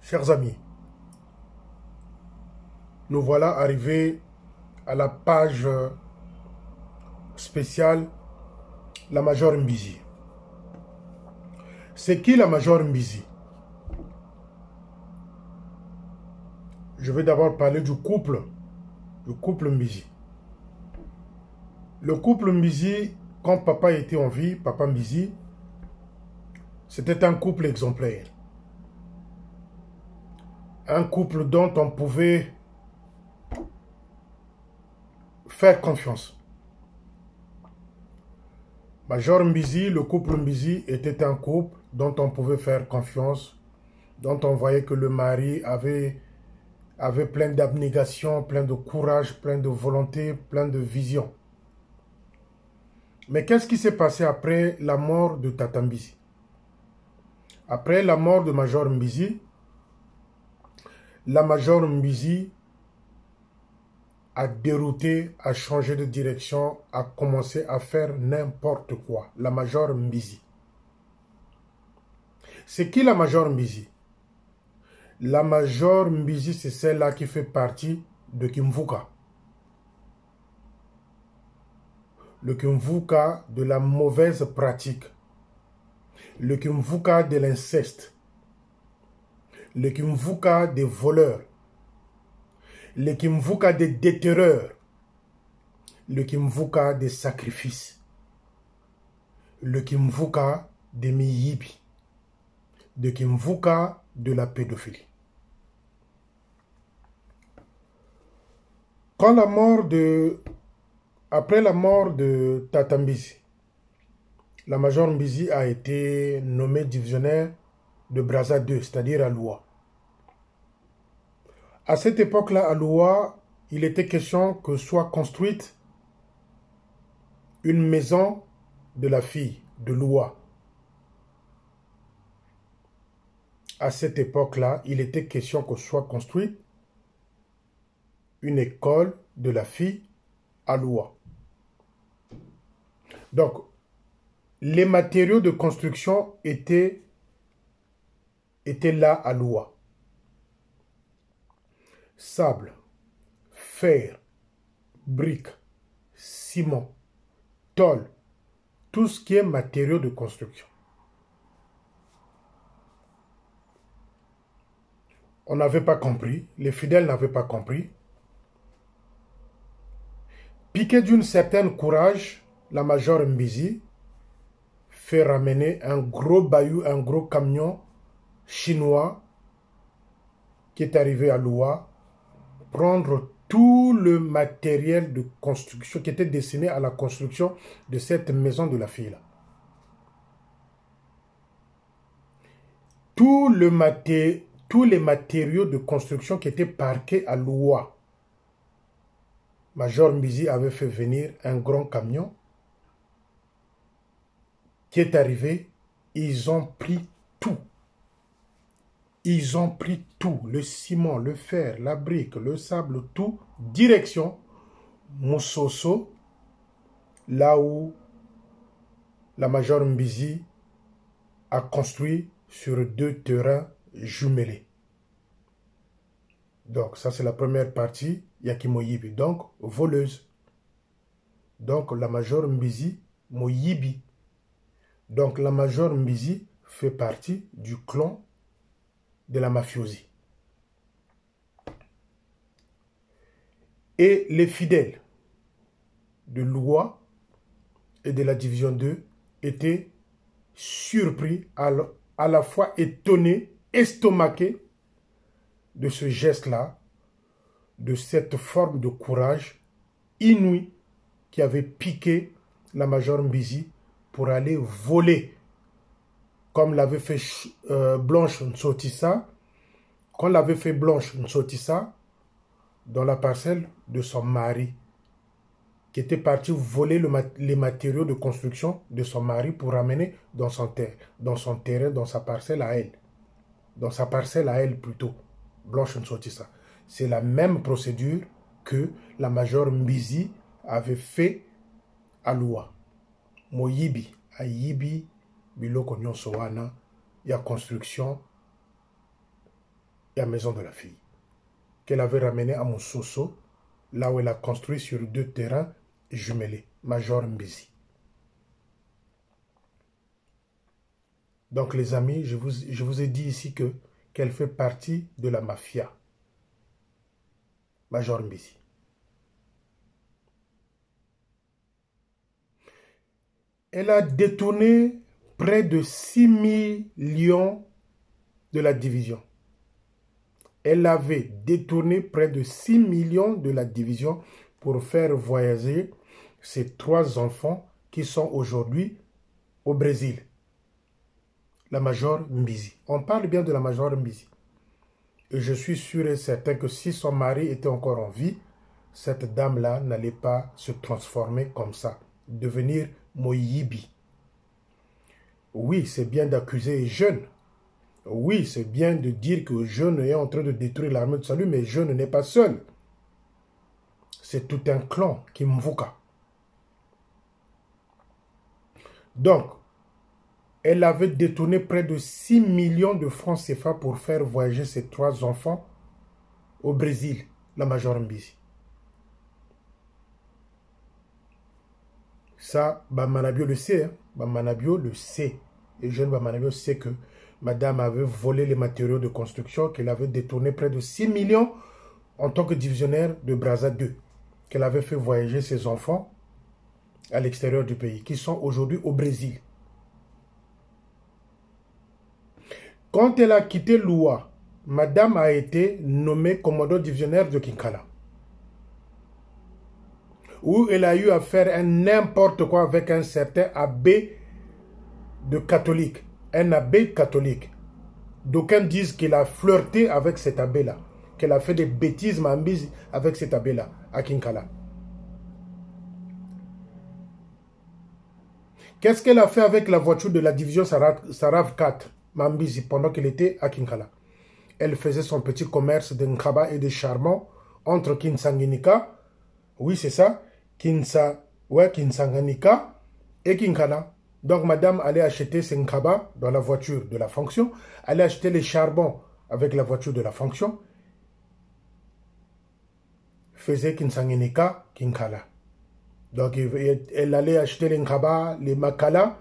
Chers amis, nous voilà arrivés à la page spéciale la Major Mbizi. C'est qui la Major Mbizi? Je vais d'abord parler du couple Mbizi. Le couple Mbizi, quand papa était en vie, papa Mbizi, c'était un couple exemplaire. Un couple dont on pouvait faire confiance. Major Mbizi, le couple Mbizi était un couple dont on pouvait faire confiance, dont on voyait que le mari avait plein d'abnégation, plein de courage, plein de volonté, plein de vision. Mais qu'est-ce qui s'est passé après la mort de Tata Mbizi? Après la mort de Major Mbizi, la Major Mbizi a dérouté, a changé de direction, a commencé à faire n'importe quoi. La Major Mbizi. C'est qui la Major Mbizi? La Major Mbizi, c'est celle-là qui fait partie de Kimvuka. Le Kimvuka de la mauvaise pratique. Le Kimvuka de l'inceste. Le Kimvuka des voleurs. Le Kimvuka des déterreurs. Le Kimvuka des sacrifices. Le Kimvuka des Miyibi. Le Kimvuka de la pédophilie. Après la mort de Tata Mbizi, la Major Mbizi a été nommée divisionnaire de Brazza 2, c'est-à-dire à Loua. À cette époque-là, à Loua, il était question que soit construite une maison de la fille de Loua. À cette époque-là, il était question que soit construite une école de la fille à Loua. Donc, les matériaux de construction étaient là à Loua. Sable, fer, briques, ciment, tôle, tout ce qui est matériaux de construction. On n'avait pas compris, les fidèles n'avaient pas compris. Piqué d'une certaine courage, la Major Mbizi fait ramener un gros bayou, un gros camion chinois qui est arrivé à Loua, prendre tout le matériel de construction qui était destiné à la construction de cette maison de la fille-là. Tous les matériaux de construction qui étaient parqués à Loua, Major Mbizi avait fait venir un grand camion qui est arrivé. Ils ont pris tout. Ils ont pris tout. Le ciment, le fer, la brique, le sable, tout. Direction Moussoso, là où la Major Mbizi a construit sur 2 terrains jumelés. Donc, ça c'est la première partie, Yakimoyibi. Donc, voleuse. Donc, la Major Mbizi, Moyibi. Donc, la Major Mbizi fait partie du clan de la mafiosie. Et les fidèles de Loua et de la division 2 étaient surpris, à la fois étonnés, estomaqués de ce geste-là, de cette forme de courage inouï qui avait piqué la Major Mbizi pour aller voler, comme l'avait fait Blanche Nsotissa, qu'on l'avait fait Blanche Nsotissa dans la parcelle de son mari, qui était parti voler les matériaux de construction de son mari pour ramener dans son terrain, dans sa parcelle à elle. Dans sa parcelle à elle plutôt, Blanche Nsotissa. C'est la même procédure que la Major Mbizi avait fait à Loua. Moyibi, à Yibi, Biloko Nyonso wana, il y a construction et à Maison de la Fille, qu'elle avait ramené à Moussoso, là où elle a construit sur 2 terrains jumelés, Major Mbizi. Donc les amis, je vous ai dit ici qu'elle fait partie de la mafia, Major Mbizi. Elle a détourné près de 6 millions de la division. Elle avait détourné près de 6 millions de la division pour faire voyager ses 3 enfants qui sont aujourd'hui au Brésil. La Major Mbizi. On parle bien de la Major Mbizi. Et je suis sûr et certain que si son mari était encore en vie, cette dame-là n'allait pas se transformer comme ça, devenir Moyibi. Oui, c'est bien d'accuser Jeune. Oui, c'est bien de dire que Jeune est en train de détruire l'armée de salut, mais Jeune n'est pas seul. C'est tout un clan qui m'invoque. Donc, elle avait détourné près de 6 millions de francs CFA pour faire voyager ses 3 enfants au Brésil, la Major Mbizi. Ça, Bamanabio le sait. Hein? Bamanabio le sait. Et jeune Bamanabio sait que madame avait volé les matériaux de construction, qu'elle avait détourné près de 6 millions en tant que divisionnaire de Brazza 2, qu'elle avait fait voyager ses enfants à l'extérieur du pays, qui sont aujourd'hui au Brésil. Quand elle a quitté Loua, madame a été nommée commandant divisionnaire de Kinkala, où elle a eu à faire un n'importe quoi avec un certain abbé de catholique, un abbé catholique. D'aucuns disent qu'elle a flirté avec cet abbé-là, qu'elle a fait des bêtises mambises avec cet abbé-là, à Kinkala. Qu'est-ce qu'elle a fait avec la voiture de la division Sarav 4, Mambizi, pendant qu'elle était à Kinkala? Elle faisait son petit commerce de Nkaba et de charbon entre Kinsanganika, oui c'est ça, Kinsanganika et Kinkala. Donc madame allait acheter ses Nkaba dans la voiture de la fonction, allait acheter les charbons avec la voiture de la fonction, faisait Kinsanganika, Kinkala. Donc, elle allait acheter les Nkaba, les Makala.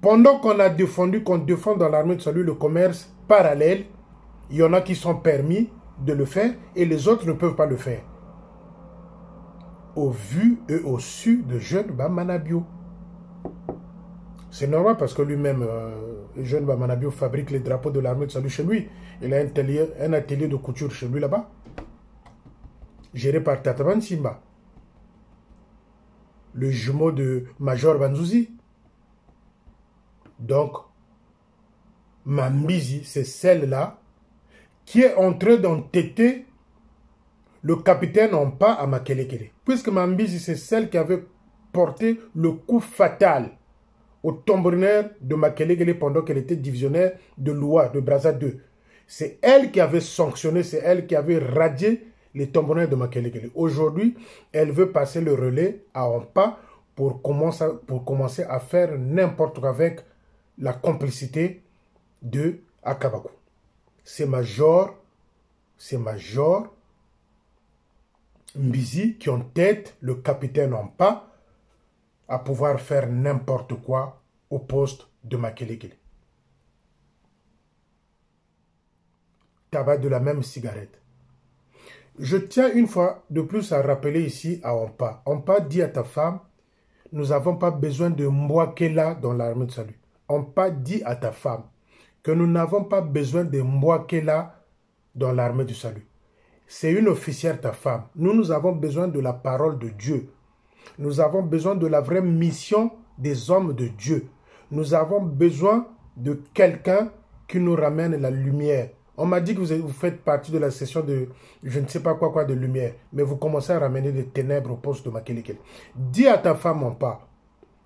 Pendant qu'on a défendu, qu'on défend dans l'armée de salut le commerce parallèle, il y en a qui sont permis de le faire et les autres ne peuvent pas le faire. Au vu et au su de jeune Bamanabio. C'est normal parce que lui-même, jeune Bamanabio, fabrique les drapeaux de l'armée de salut chez lui. Il a un atelier de couture chez lui là-bas, géré par Tataban Simba, le jumeau de Major Banzouzi. Donc, Mambizi, c'est celle-là qui est en train d'entêter le capitaine en pas à Makelekele. Puisque Mambizi, c'est celle qui avait porté le coup fatal au tambourinaire de Makelekele pendant qu'elle était divisionnaire de Loua, de Brazza 2. C'est elle qui avait sanctionné, c'est elle qui avait radié les tambourinaires de Makelekele. Aujourd'hui, elle veut passer le relais à Ampa pour commencer à faire n'importe quoi avec la complicité de Akabakou. C'est Major Mbizi qui ont tête le capitaine Ampa à pouvoir faire n'importe quoi au poste de Makelekele. Tabac de la même cigarette. Je tiens une fois de plus à rappeler ici à Ampa. Ampa dit à ta femme, nous n'avons pas besoin de Mbouakela dans l'armée de salut. Ampa dit à ta femme que nous n'avons pas besoin de Mbouakela dans l'armée du salut. C'est une officière ta femme. Nous avons besoin de la parole de Dieu. Nous avons besoin de la vraie mission des hommes de Dieu. Nous avons besoin de quelqu'un qui nous ramène la lumière. On m'a dit que vous faites partie de la session de je ne sais pas quoi de lumière, mais vous commencez à ramener des ténèbres au poste de Makelekele. Dis à ta femme en pas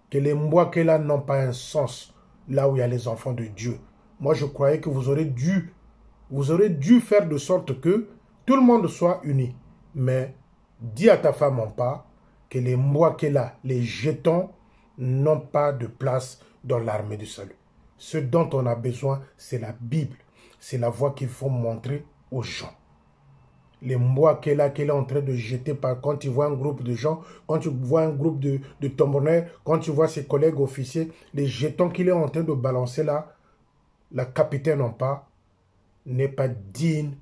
que les Mbouakela n'ont pas un sens là où il y a les enfants de Dieu. Moi, je croyais que vous aurez dû faire de sorte que tout le monde soit uni. Mais dis à ta femme en pas que les Mbouakela, les jetons, n'ont pas de place dans l'armée du salut. Ce dont on a besoin, c'est la Bible. C'est la voie qu'il faut montrer aux gens. Les mois qu'elle est en train de jeter quand tu vois un groupe de gens, quand tu vois un groupe de tambonneurs, quand tu vois ses collègues officiers, les jetons qu'il est en train de balancer là, la capitaine en pas, n'est pas digne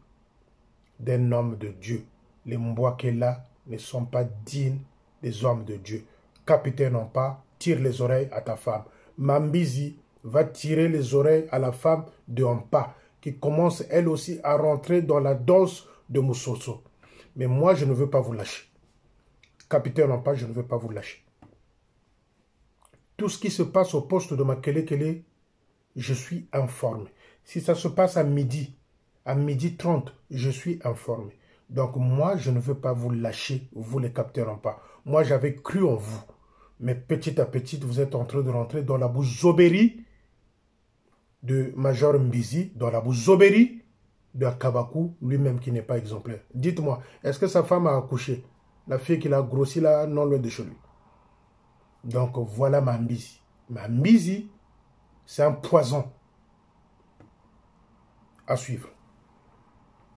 d'un homme de Dieu. Les mois qu'elle a ne sont pas dignes des hommes de Dieu. Capitaine en pas, tire les oreilles à ta femme. Mambizi va tirer les oreilles à la femme de Ampa, qui commence elle aussi à rentrer dans la danse de Moussoso. Mais moi, je ne veux pas vous lâcher. Capitaine Ampa, je ne veux pas vous lâcher. Tout ce qui se passe au poste de Makelekele, je suis informé. Si ça se passe à midi 30, je suis informé. Donc moi, je ne veux pas vous lâcher, vous les capteurs en pas. Moi, j'avais cru en vous. Mais petit à petit, vous êtes en train de rentrer dans la bouzoberie de Major Mbizi, dans la bouzoberie de Kabakou, lui-même qui n'est pas exemplaire. Dites-moi, est-ce que sa femme a accouché? La fille qu'il a grossi là, non loin de chez lui. Donc voilà ma Mbizi. Ma Mbizi, c'est un poison à suivre.